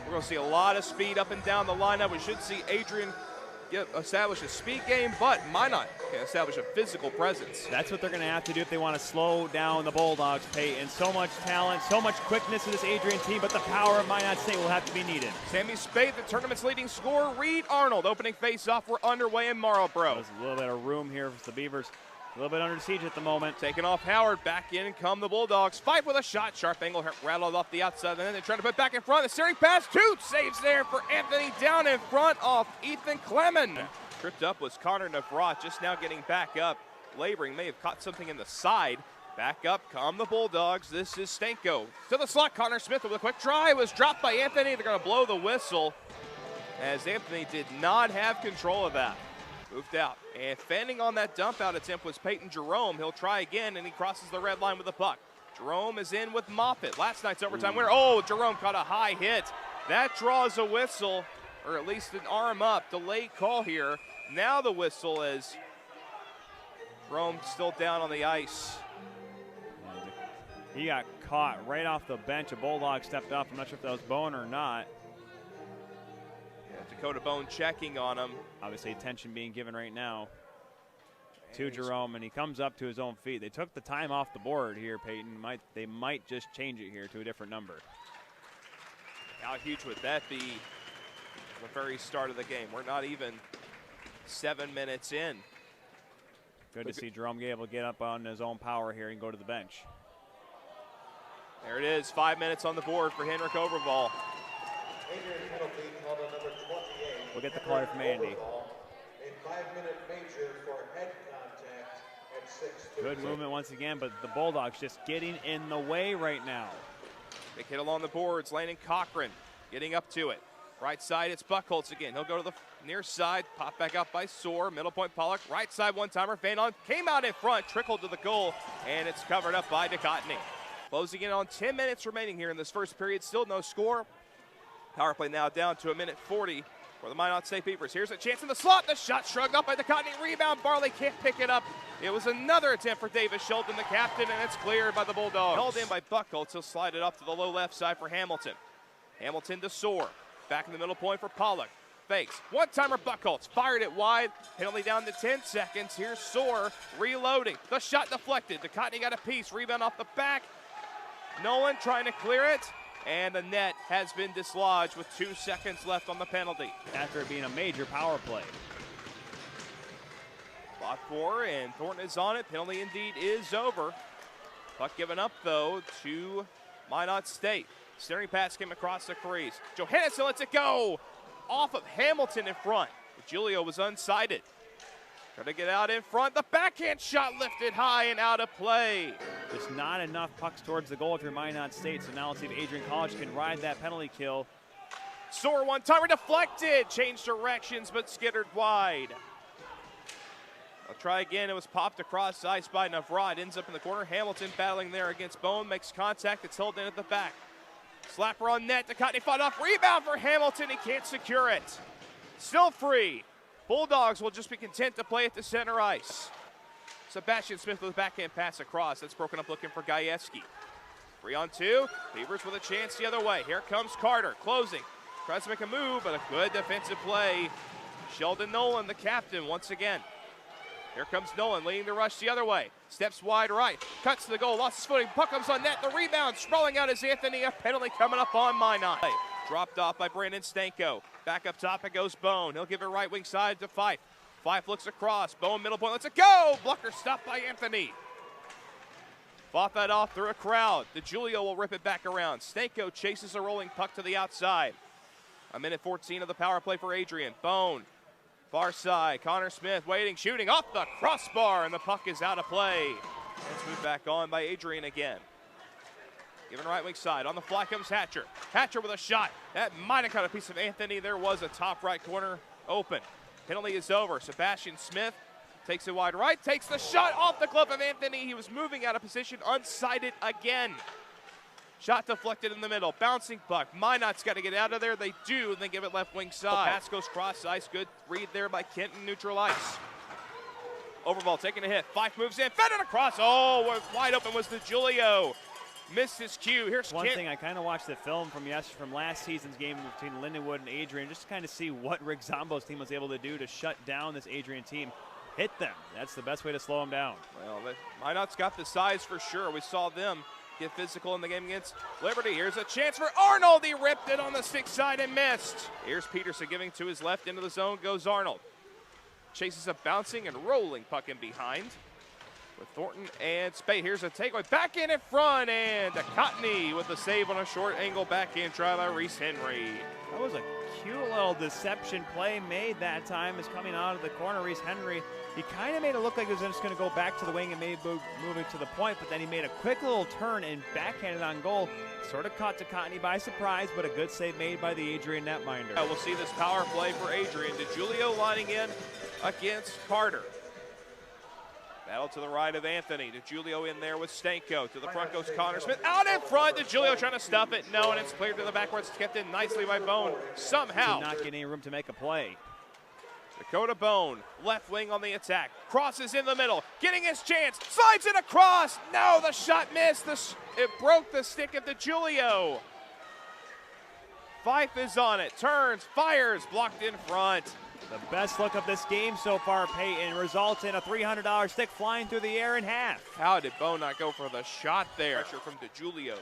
We're going to see a lot of speed up and down the lineup. We should see Adrian establish a speed game, but Minot can establish a physical presence. That's what they're going to have to do if they want to slow down the Bulldogs, Peyton. So much talent, so much quickness in this Adrian team, but the power of Minot State will have to be needed. Sammy Spade, the tournament's leading scorer. Reed Arnold opening face-off. We're underway in Marlboro. There's a little bit of room here for the Beavers. A little bit under siege at the moment. Taking off Howard, back in come the Bulldogs. Fight with a shot, sharp angle, rattled off the outside, and then they're trying to put back in front. The steering pass, Toot saves there for Anthony down in front off Ethan Clemens. Tripped up was Connor Navrat, just now getting back up. Laboring, may have caught something in the side. Back up come the Bulldogs. This is Stanko. To the slot, Connor Smith with a quick try. Was dropped by Anthony. They're going to blow the whistle as Anthony did not have control of that. Moved out, and fending on that dump out attempt was Peyton Jerome. He'll try again, and he crosses the red line with the puck. Jerome is in with Moffitt. Last night's overtime winner. Oh, Jerome caught a high hit. That draws a whistle, or at least an arm up. Delayed call here. Now the whistle is Jerome still down on the ice. He got caught right off the bench. A Bulldog stepped up. I'm not sure if that was Bone or not. Dakota Bone checking on him. Obviously attention being given right now to Jerome, and he comes up to his own feet. They took the time off the board here, Peyton. They might just change it here to a different number. How huge would that be at the very start of the game? We're not even 7 minutes in. Good to see Jerome be able to get up on his own power here and go to the bench. There it is, 5 minutes on the board for Henrik Overval. We'll get the call from Andy. A 5-minute major for head contact at 6-2. Good movement once again, but the Bulldogs just getting in the way right now. Big hit along the boards. Landon Cochran getting up to it. Right side, it's Buchholz again. He'll go to the near side. Pop back up by Soar. Middle point, Pollock. Right side, one-timer. Van On came out in front, trickled to the goal, and it's covered up by Ducatini. Closing in on 10 minutes remaining here in this first period. Still no score. Power play now down to 1:40 for the Minot State Beavers. Here's a chance in the slot. The shot shrugged up by the Ducatini. Rebound. Barley can't pick it up. It was another attempt for Davis Shelton, the captain, and it's cleared by the Bulldogs. Held in by Buchholz. He'll slide it up to the low left side for Hamilton. Hamilton to Soar. Back in the middle point for Pollock. Fakes. One-timer Buchholz. Fired it wide. Penalty down to 10 seconds. Here's Soar reloading. The shot deflected. Ducatini got a piece. Rebound off the back. Nolan trying to clear it. And the net has been dislodged with 2 seconds left on the penalty. After it being a major power play. Block 4, and Thornton is on it. Penalty indeed is over. Puck given up, though, to Minot State. Steering pass came across the crease. Johannesson lets it go. Off of Hamilton in front. Julio was unsighted. Trying to get out in front. The backhand shot lifted high and out of play. Just not enough pucks towards the goal if you're Minot State, so now let's see if Adrian College can ride that penalty kill. Soar one-timer deflected. Changed directions, but skittered wide. I'll try again. It was popped across ice by Navrat. Ends up in the corner. Hamilton battling there against Bone. Makes contact. It's held in at the back. Slapper on net. Ducatini fought off. Rebound for Hamilton. He can't secure it. Still free. Bulldogs will just be content to play at the center ice. Sebastian Smith with a backhand pass across. That's broken up looking for Gajewski. 3-on-2. Beavers with a chance the other way. Here comes Carter. Closing. Tries to make a move, but a good defensive play. Sheldon Nolan, the captain, once again. Here comes Nolan leading the rush the other way. Steps wide right. Cuts to the goal. Lost his footing. Puck comes on net. The rebound. Sprawling out is Anthony. A penalty coming up on Minot. Dropped off by Brandon Stanko. Back up top it goes Bone. He'll give it right wing side to Fife. Fife looks across. Bone middle point. Lets it go. Blocker stopped by Anthony. Fought that off through a crowd. DeJulio will rip it back around. Stanko chases a rolling puck to the outside. 1:14 of the power play for Adrian. Bone. Far side. Connor Smith waiting, shooting off the crossbar, and the puck is out of play. It's moved back on by Adrian again. Given right wing side. On the fly comes Hatcher. Hatcher with a shot. That might have caught a piece of Anthony. There was a top right corner open. Penalty is over. Sebastian Smith takes it wide right. Takes the shot off the glove of Anthony. He was moving out of position. Unsighted again. Shot deflected in the middle. Bouncing puck. Minot's got to get out of there. They do, and they give it left wing side. Pass goes cross ice. Good read there by Kenton. Neutral ice. Overball taking a hit. Fife moves in. Fed it across. Oh, wide open was DeJulio. missed his cue. Here's one thing. I kind of watched the film from last season's game between Lindenwood and Adrian, just to kind of see what Rick Zombo's team was able to do to shut down this Adrian team. Hit them. That's the best way to slow them down. Well, Minot's got the size for sure. We saw them get physical in the game against Liberty. Here's a chance for Arnold. He ripped it on the stick side and missed. Here's Peterson giving to his left. Into the zone goes Arnold. Chases a bouncing and rolling puck in behind with Thornton and Spade. Here's a takeaway. Back in front, and Cottney with the save on a short angle backhand try by Reese Henry. That was a cute little deception play made that time. Is coming out of the corner. Reese Henry, he kind of made it look like he was just going to go back to the wing and maybe move it to the point, but then he made a quick little turn and backhanded on goal. Sort of caught Cottney by surprise, but a good save made by the Adrian netminder. We'll see this power play for Adrian. DeGiulio lining in against Carter. Battle to the right of Anthony. DeGiulio in there with Stanko. To the front goes Connor Smith. Out in front, DeGiulio trying to stuff it. No, and it's cleared to the backwards. Kept in nicely by Bone. Somehow. Did not get any room to make a play. Dakota Bone, left wing on the attack. Crosses in the middle. Getting his chance. Slides it across. No, the shot missed. It broke the stick of DeGiulio. Fife is on it. Turns, fires, blocked in front. The best look of this game so far, Peyton, results in a $300 stick flying through the air in half. How did Bone not go for the shot there? Pressure from DeGiulio.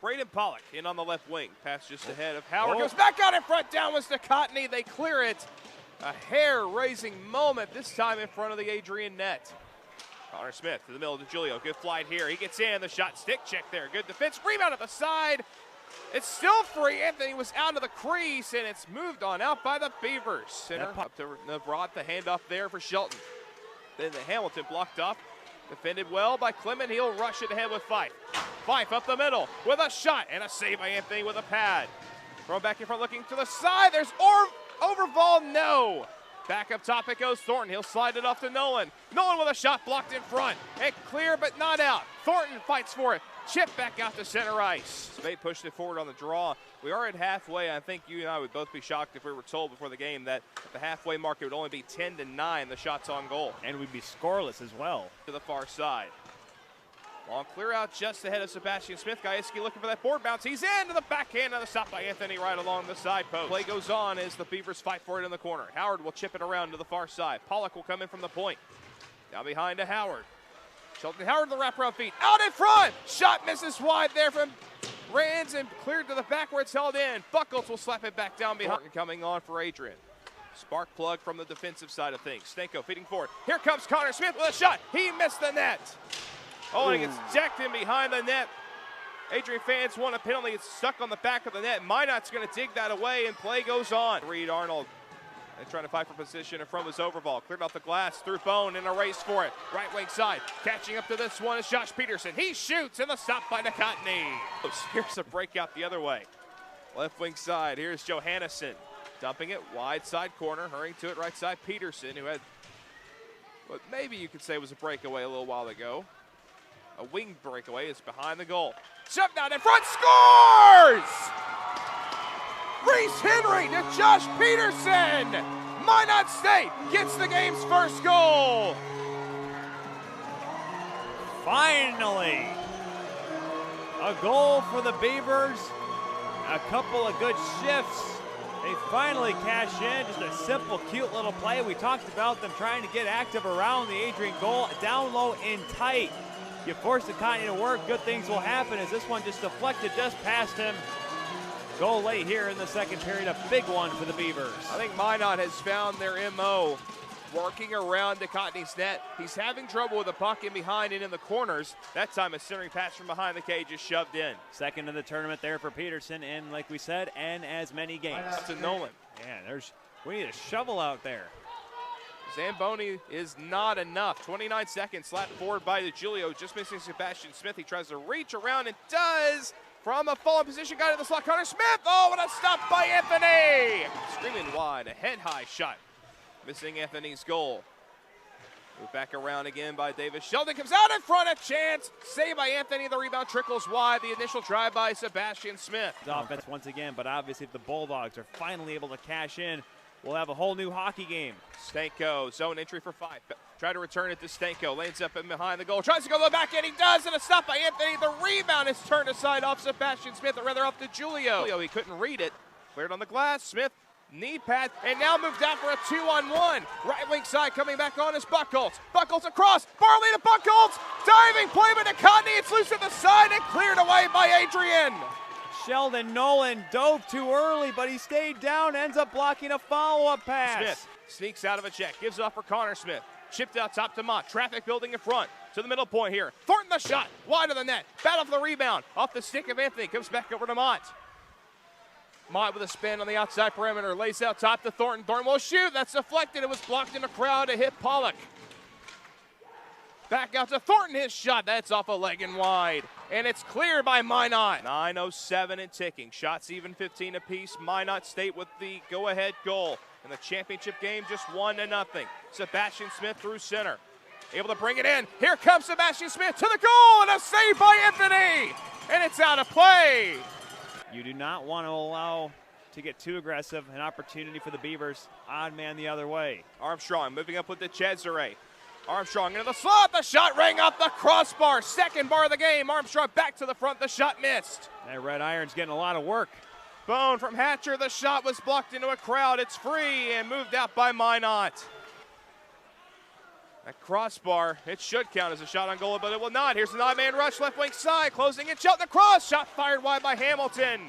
Braden Pollock in on the left wing. Pass just ahead of Howard. Goes back out in front. Down was to Cottney. They clear it. A hair-raising moment, this time in front of the Adrian net. Connor Smith to the middle of DeGiulio. Good flight here. He gets in. The shot stick check there. Good defense. Rebound at the side. It's still free. Anthony was out of the crease, and it's moved on out by the Beavers. Center up to Navrot. The handoff there for Shelton. Then the Hamilton blocked off. Defended well by Clement. He'll rush it ahead with Fife. Fife up the middle with a shot and a save by Anthony with a pad. Thrown back in front looking to the side. There's Overval. No. Back up top it goes Thornton. He'll slide it off to Nolan. Nolan with a shot blocked in front. And clear but not out. Thornton fights for it. Chip back out to center ice. Spade pushed it forward on the draw. We are at halfway. I think you and I would both be shocked if we were told before the game that at the halfway mark it would only be 10-9 the shots on goal. And we'd be scoreless as well. To the far side. Long clear out just ahead of Sebastian Smith. Gajewski looking for that board bounce. He's in to the backhand of the stop by Anthony right along the side post. Play goes on as the Beavers fight for it in the corner. Howard will chip it around to the far side. Pollock will come in from the point. Down behind to Howard. Shelton Howard the wraparound feet. Out in front. Shot misses wide there from Rands and cleared to the back where it's held in. Buckles will slap it back down behind. Coming on for Adrian. Spark plug from the defensive side of things. Stanko feeding forward. Here comes Connor Smith with a shot. He missed the net. Oh, and he gets decked in behind the net. Adrian fans want a penalty. It's stuck on the back of the net. Minot's going to dig that away, and play goes on. Reed Arnold trying to fight for position in front was Overval. Cleared off the glass through Bone in a race for it. Right wing side. Catching up to this one is Josh Peterson. He shoots, and the stop by Cottney. Here's a breakout the other way. Left wing side. Here's Johannesson. Dumping it wide side corner. Hurrying to it right side. Peterson, who had what maybe you could say was a breakaway a little while ago. A wing breakaway is behind the goal. Shoved out in front, scores! Reese Henry to Josh Peterson. Minot State gets the game's first goal. Finally, a goal for the Beavers. A couple of good shifts. They finally cash in. Just a simple, cute little play. We talked about them trying to get active around the Adrian goal. Down low and tight. You force the Cottney to work, good things will happen as this one just deflected just past him. Goal late here in the second period, a big one for the Beavers. I think Minot has found their MO, working around the Cottney's net. He's having trouble with the puck in behind and in the corners. That time a centering pass from behind the cage is shoved in. Second of the tournament there for Peterson, and like we said, and as many games. To Nolan. Yeah, we need a shovel out there. Zamboni is not enough. 29 seconds, slapped forward by DeGiulio, just missing Sebastian Smith. He tries to reach around and does. From a fallen position, got in the slot, Connor Smith. Oh, what a stop by Anthony. Screaming wide, a head-high shot. Missing Anthony's goal. Move back around again by Davis. Sheldon comes out in front, a chance. Saved by Anthony, the rebound trickles wide. The initial drive by Sebastian Smith. Offense once again, but obviously if the Bulldogs are finally able to cash in, we'll have a whole new hockey game. Stanko, zone entry for 5. Try to return it to Stanko. Lanes up in behind the goal. Tries to go to the back end. He does, and a stop by Anthony. The rebound is turned aside off Sebastian Smith, or rather off to Julio. He couldn't read it. Cleared on the glass. Smith, knee pad, and now moved out for a 2-on-1. Right wing side coming back on is Buckholz. Buckholz across. Barley to Buckholz. Diving play by DeCotney. It's loose at the side and cleared away by Adrian. Sheldon Nolan dove too early, but he stayed down, ends up blocking a follow-up pass. Smith sneaks out of a check, gives off for Connor Smith. Chipped out top to Mott. Traffic building in front. To the middle point here. Thornton the shot. Wide of the net. Battle for the rebound. Off the stick of Anthony. Comes back over to Mott. Mott with a spin on the outside perimeter. Lays out top to Thornton. Thornton will shoot. That's deflected. It was blocked in the crowd to hit Pollock. Back out to Thornton. His shot. That's off a leg and wide. And it's cleared by Minot. 9:07 and ticking. Shots even 15 apiece. Minot State with the go-ahead goal. In the championship game, just 1-0. Sebastian Smith through center. Able to bring it in. Here comes Sebastian Smith to the goal, and a save by Anthony. And it's out of play. You do not want to allow to get too aggressive. An opportunity for the Beavers. Odd man the other way. Armstrong moving up with the Cesare. Armstrong into the slot. The shot rang off the crossbar. Second bar of the game. Armstrong back to the front. The shot missed. That red iron's getting a lot of work. Bone from Hatcher. The shot was blocked into a crowd. It's free and moved out by Minot. That crossbar, it should count as a shot on goal, but it will not. Here's the 9-man rush, left wing side, closing it, shot the cross. Shot fired wide by Hamilton.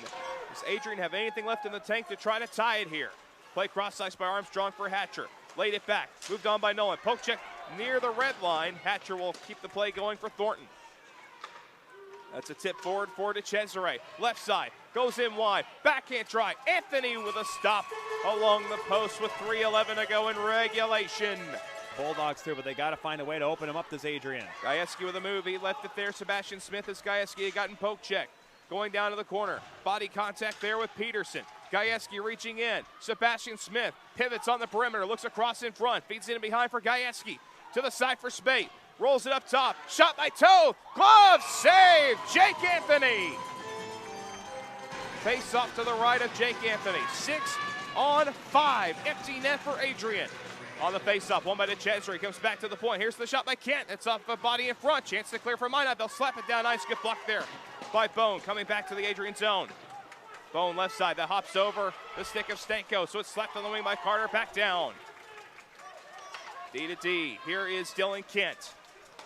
Does Adrian have anything left in the tank to try to tie it here? Play cross ice by Armstrong for Hatcher. Laid it back, moved on by Nolan. Poke check near the red line. Hatcher will keep the play going for Thornton. That's a tip forward for to Cesare. Left side, goes in wide, backhand try. Anthony with a stop along the post with 3:11 to go in regulation. Bulldogs through, but they got to find a way to open him up, this Adrian. Gajewski with a move, he left it there. Sebastian Smith as Gajewski had gotten poke check. Going down to the corner, body contact there with Peterson. Gajewski reaching in. Sebastian Smith pivots on the perimeter, looks across in front, feeds in behind for Gajewski. To the side for Spate. Rolls it up top. Shot by Toe. Glove save. Jake Anthony. Face off to the right of Jake Anthony. 6-on-5. Empty net for Adrian. On the face-off, one by DeCesare. He comes back to the point. Here's the shot by Kent. It's off the body in front. Chance to clear for Minot. They'll slap it down. Nice, good block there by Bone. Coming back to the Adrian zone. Bone left side. That hops over the stick of Stanko. So it's slapped on the wing by Carter. Back down. D to D. Here is Dylan Kent.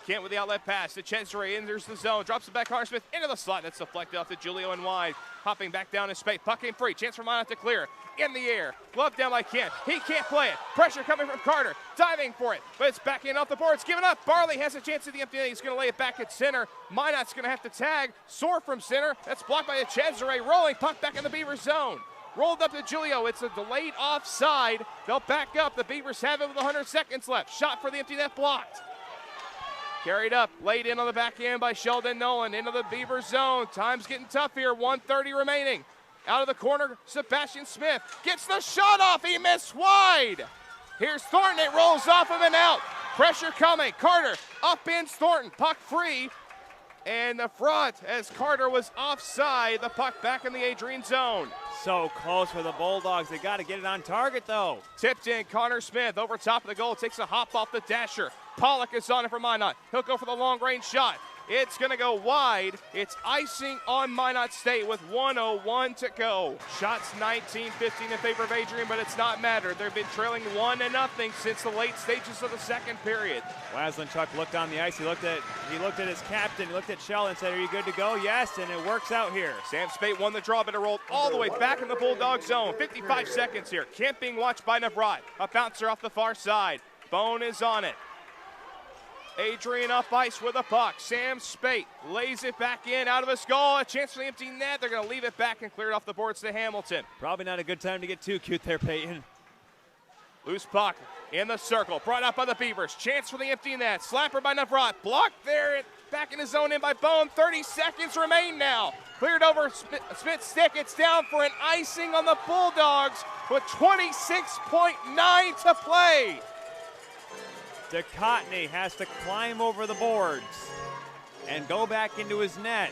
Kent with the outlet pass. DeCesare enters the zone. Drops it back. Connor Smith into the slot. That's deflected off to Julio and wide. Hopping back down in space. Puck in free. Chance for Minot to clear. In the air. Glove down by Kent. He can't play it. Pressure coming from Carter. Diving for it. But it's backing off the board. It's given up. Barley has a chance at the empty net. He's going to lay it back at center. Minot's going to have to tag. Soar from center. That's blocked by DeCesare. Rolling puck back in the Beaver zone. Rolled up to Julio. It's a delayed offside. They'll back up. The Beavers have it with 100 seconds left. Shot for the empty net blocked. Carried up, laid in on the back end by Sheldon Nolan into the Beaver zone. Time's getting tough here, 1:30 remaining. Out of the corner, Sebastian Smith gets the shot off, he missed wide. Here's Thornton, it rolls off him and out. Pressure coming, Carter upends Thornton, puck free. And the front as Carter was offside, the puck back in the Adrian zone. So close for the Bulldogs, they got to get it on target though. Tipped in, Connor Smith over top of the goal, takes a hop off the dasher. Pollock is on it for Minot. He'll go for the long-range shot. It's going to go wide. It's icing on Minot State with 1:01 to go. Shots 19-15 in favor of Adrian, but it's not mattered. They've been trailing 1-0 since the late stages of the second period. Waslinchuk looked on the ice. He looked at his captain. He looked at Sheldon and said, "Are you good to go?" Yes, and it works out here. Sam Spate won the draw, but it rolled all the way back in the Bulldog zone. 55 seconds here. Kent being watched by Navrot. A bouncer off the far side. Bone is on it. Adrian up ice with a puck. Sam Spate lays it back in, out of his goal. A chance for the empty net. They're going to leave it back and clear it off the boards to Hamilton. Probably not a good time to get too cute there, Peyton. Loose puck in the circle. Brought up by the Beavers. Chance for the empty net. Slapper by Navrot. Blocked there. Back in his zone in by Bone. 30 seconds remain now. Cleared over Smith's stick. It's down for an icing on the Bulldogs with 26.9 to play. DeCotney has to climb over the boards and go back into his net.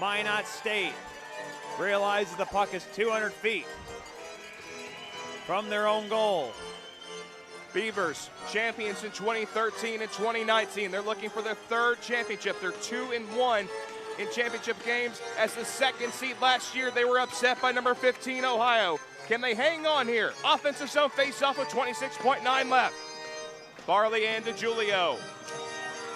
Minot State realizes the puck is 200 feet from their own goal. Beavers, champions in 2013 and 2019. They're looking for their third championship. They're 2-1 in championship games. As the second seed last year, they were upset by number 15, Ohio. Can they hang on here? Offensive zone face-off with 26.9 left. Barley and DeJulio.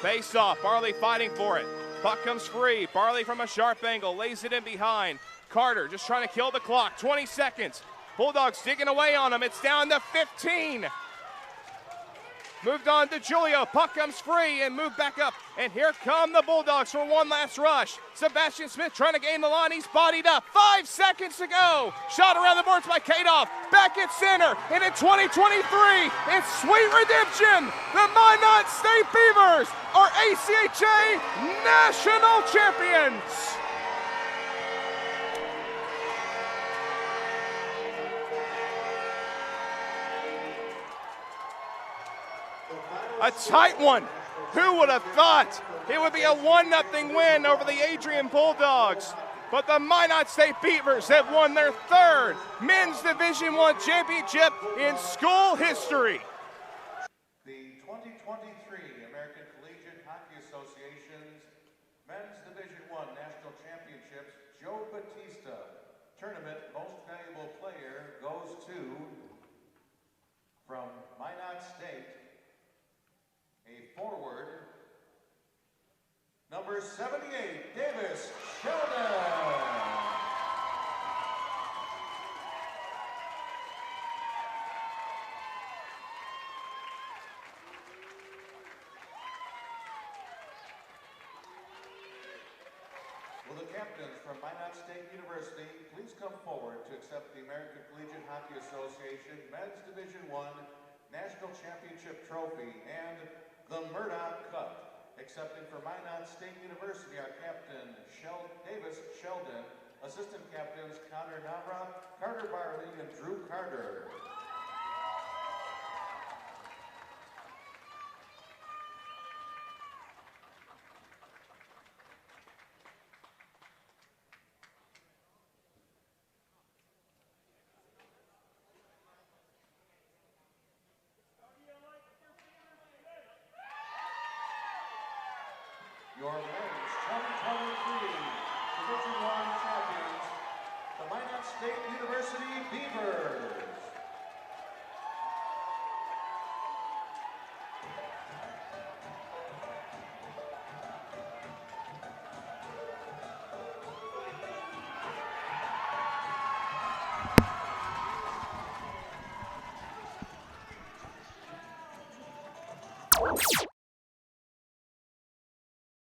Face-off, Barley fighting for it. Puck comes free. Barley from a sharp angle, lays it in behind. Carter just trying to kill the clock. 20 seconds. Bulldogs digging away on him. It's down to 15. Moved on to Julio. Puck comes free and moved back up. And here come the Bulldogs for one last rush. Sebastian Smith trying to gain the line. He's bodied up. 5 seconds to go. Shot around the boards by Kadoff. Back at center. And in 2023, it's sweet redemption. The Minot State Beavers are ACHA national champions. A tight one. Who would have thought it would be a 1-0 win over the Adrian Bulldogs? But the Minot State Beavers have won their third men's Division I championship in school history. The 2023 American Collegiate Hockey Association's Men's Division I National Championships Joe Batista Tournament Most Valuable Player goes to, from Minot State, a forward, number 78, Davis Sheldon. Will the captains from Minot State University please come forward to accept the American Collegiate Hockey Association Men's Division I National Championship Trophy and the Murdoch Cup. Accepting for Minot State University our captain, Davis Sheldon, assistant captains Connor Navra, Carter Barley, and Drew Carter.